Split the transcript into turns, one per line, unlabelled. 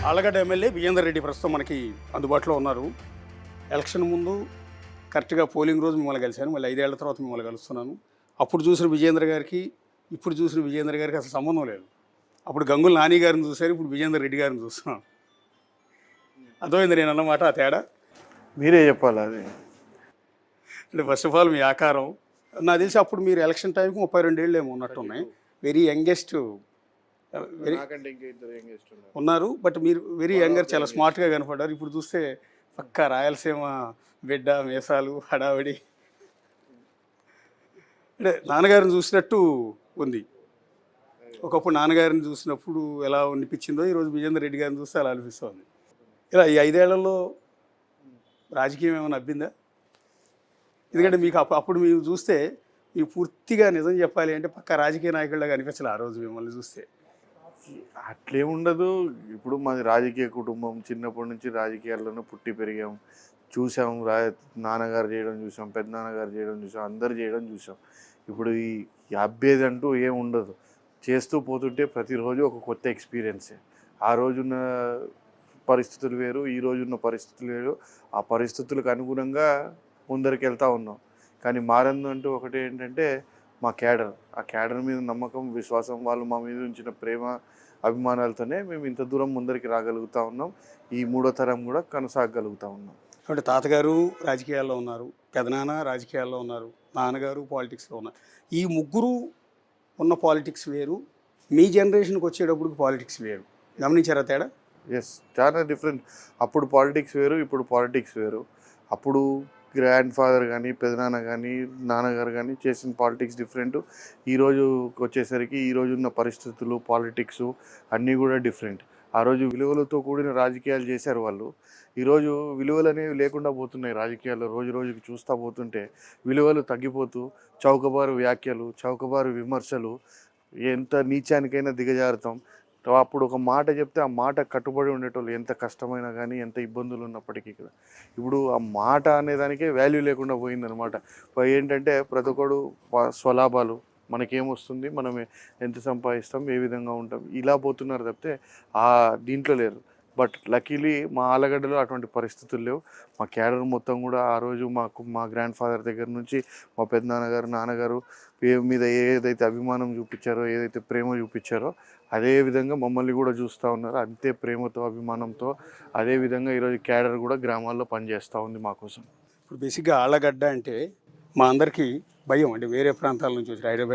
Allagadda MLA Vijender Reddy ప్రస్తుతం మనకి అందుబాటులో ఉన్నారు. ఎలక్షన్ ముందు కరెక్ట్గా పోలింగ్ రోజు మిమ్మల్ని కలిశాను, మళ్ళీ 5 ఏళ్ల తర్వాత మిమ్మల్ని కలుస్తున్నాను. అప్పుడు చూసిన విజేందర్ గారికి ఇప్పుడు చూసిన విజేందర్ గారికి అసలు సంబంధం లేదు. అప్పుడు గంగుల నాని గారిని చూశారు, ఇప్పుడు విజేందర్ రెడ్డి గారిని చూస్తున్నాను. అర్థమైంది నేను అన్నమాట ఆ తేడా.
మీరే చెప్పాలి అది.
అంటే ఫస్ట్ ఆఫ్ ఆల్ మీ ఆకారం నాకు తెలిసి అప్పుడు మీరు ఎలక్షన్ టైంకి 32 ఏళ్ళు ఏమో ఉన్నట్టున్నాయి. వెరీ యంగెస్ట్ ఉన్నారు. బట్ మీరు వెరీ యంగర్, చాలా స్మార్ట్గా కనపడ్డారు. ఇప్పుడు చూస్తే పక్కా రాయలసీమ బిడ్డ, మీసాలు, హడావిడి. అంటే నాన్నగారిని చూసినట్టు ఉంది. ఒకప్పుడు నాన్నగారిని చూసినప్పుడు ఎలా అనిపించిందో ఈరోజు విజేందర్ రెడ్డి గారిని చూస్తే అలా అనిపిస్తుంది. ఇలా ఈ 5 ఏళ్లలో రాజకీయం ఏమైనా అబ్బిందా? ఎందుకంటే మీకు అప్పుడు మీరు చూస్తే మీకు పూర్తిగా నిజం చెప్పాలి అంటే పక్కా రాజకీయ నాయకుడిలాగా అనిపించాలి ఆ రోజు మిమ్మల్ని చూస్తే.
అట్లేముండదు. ఇప్పుడు మాది రాజకీయ కుటుంబం, చిన్నప్పటి నుంచి రాజకీయాల్లోనే పుట్టి పెరిగాం, చూసాం. నాన్నగారు చేయడం చూసాం, పెద్దనాన్నగారు చేయడం చూసాం, అందరు చేయడం చూసాం. ఇప్పుడు ఈ అబ్బేది అంటూ ఏం ఉండదు. చేస్తూ పోతుంటే ప్రతిరోజు ఒక కొత్త ఎక్స్పీరియన్సే. ఆ రోజున్న పరిస్థితులు వేరు, ఈ రోజున్న పరిస్థితులు వేరు. ఆ పరిస్థితులకు అనుగుణంగా ముందరికి వెళ్తూ ఉన్నాం. కానీ మారందు అంటూ ఒకటి ఏంటంటే మా క్యాడర్. ఆ క్యాడర్ మీద నమ్మకం, విశ్వాసం, వాళ్ళు మా మీద ఉంచిన ప్రేమ, అభిమానాలతోనే మేము ఇంత దూరం ముందరికి రాగలుగుతూ ఉన్నాం. ఈ 3వ తరం కూడా కొనసాగలుగుతూ ఉన్నాం.
అంటే తాతగారు రాజకీయాల్లో ఉన్నారు, పెదనాన్న రాజకీయాల్లో ఉన్నారు, నాన్నగారు పాలిటిక్స్లో ఉన్నారు. ఈ ముగ్గురు ఉన్న పాలిటిక్స్ వేరు, మీ జనరేషన్కి వచ్చేటప్పుడు పాలిటిక్స్ వేరు. గమనించారా తేడా?
ఎస్, చాలా డిఫరెంట్. అప్పుడు పాలిటిక్స్ వేరు, ఇప్పుడు పాలిటిక్స్ వేరు. అప్పుడు గ్రాండ్ ఫాదర్ కానీ, పెదనాన్న కానీ, నాన్నగారు కానీ చేసిన పాలిటిక్స్ డిఫరెంట్. ఈరోజు వచ్చేసరికి ఈరోజు ఉన్న పరిస్థితులు, పాలిటిక్స్ అన్నీ కూడా డిఫరెంట్. ఆ రోజు విలువలతో కూడిన రాజకీయాలు చేశారు వాళ్ళు. ఈరోజు విలువలు అనేవి లేకుండా పోతున్నాయి రాజకీయాల్లో. రోజు రోజుకి చూస్తూ పోతుంటే విలువలు తగ్గిపోతూ, చౌకబారు వ్యాఖ్యలు, చౌకబారు విమర్శలు, ఎంత నీచానికైనా దిగజారుతాం. అప్పుడు ఒక మాట చెప్తే ఆ మాట కట్టుబడి ఉండేటోళ్ళు, ఎంత కష్టమైనా కానీ, ఎంత ఇబ్బందులు ఉన్నప్పటికీ కూడా. ఇప్పుడు ఆ మాట అనేదానికే వాల్యూ లేకుండా పోయిందనమాట. ఏంటంటే ప్రతి ఒక్కడు స్వలాభాలు, మనకేమొస్తుంది, మనం ఎంత సంపాదిస్తాం, ఏ విధంగా ఉంటాం, ఇలా పోతున్నారు తప్పితే దీంట్లో లేరు. బట్ లక్కీలీ మా ఆలగడ్డలో అటువంటి పరిస్థితులు లేవు. మా క్యాడర్ మొత్తం కూడా ఆ రోజు మా గ్రాండ్ ఫాదర్ దగ్గర నుంచి మా పెద్దనాన్నగారు, నాన్నగారు మీద ఏదైతే అభిమానం చూపించారో, ఏదైతే ప్రేమ చూపించారో, అదే విధంగా మమ్మల్ని కూడా చూస్తూ ఉన్నారు. అంతే ప్రేమతో, అభిమానంతో. అదేవిధంగా ఈరోజు క్యాడర్ కూడా గ్రామాల్లో పనిచేస్తూ ఉంది మా కోసం.
ఇప్పుడు బేసిక్గా ఆళ్ళగడ్డ అంటే మా అందరికీ భయం. అంటే వేరే ప్రాంతాల నుంచి వచ్చి హైదరాబాద్